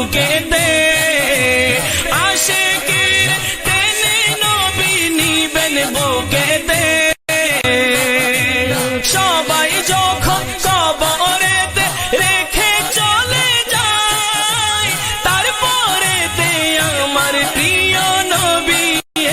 বুকেতে আশিকের টেনে নবী নিবেন বুকেতে সবাই যখন কবরেতে রেখে চলে যায় তারপরেতে আমার প্রিয় নবী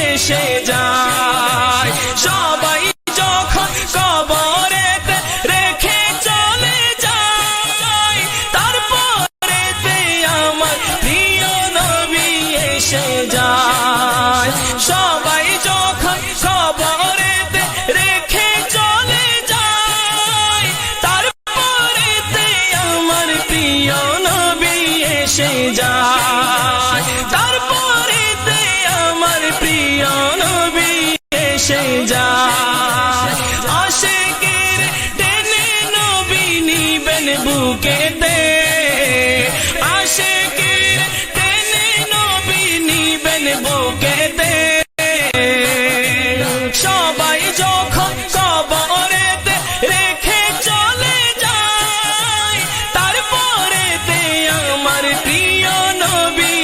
এসে যায় সবাই যখন কবরেতে রেখে চলে যায় তারপরেতে আমার প্রিয় নবী এসে যায় সবাই যখন কবরেতে রেখে চলে যায় তারপরেতে আমার প্রিয় নবী এসে যায় তারপরেতে আমার প্রিয় নবী এসে যায় আশিকের টেনে নবী নিবেন বুকেতে আশিকের টেনে নবী নিবেন বুকেতে সবাই যখন কবরেতে রেখে চলে যায় তারপরেতে আমার প্রিয় নবী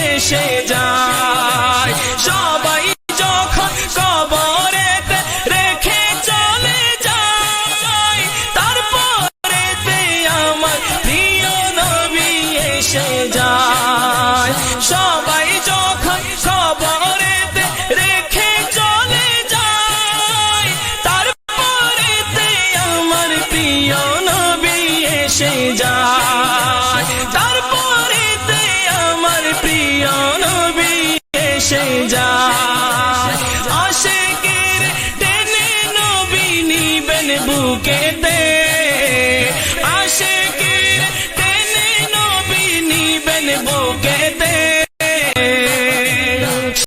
এসে যায় সবাই যখন কবরেতে রেখে চলে যায় তারপরেতে আমার প্রিয় নবী এসে যায় সবাই যখন কবরেতে রেখে চলে যায় তারপরেতে আমার প্রিয় নবী এসে যায় তারপরেতে আমার প্রিয় নবী এসে যায় আশিকের টেনে নবী নিবেন বুকেতে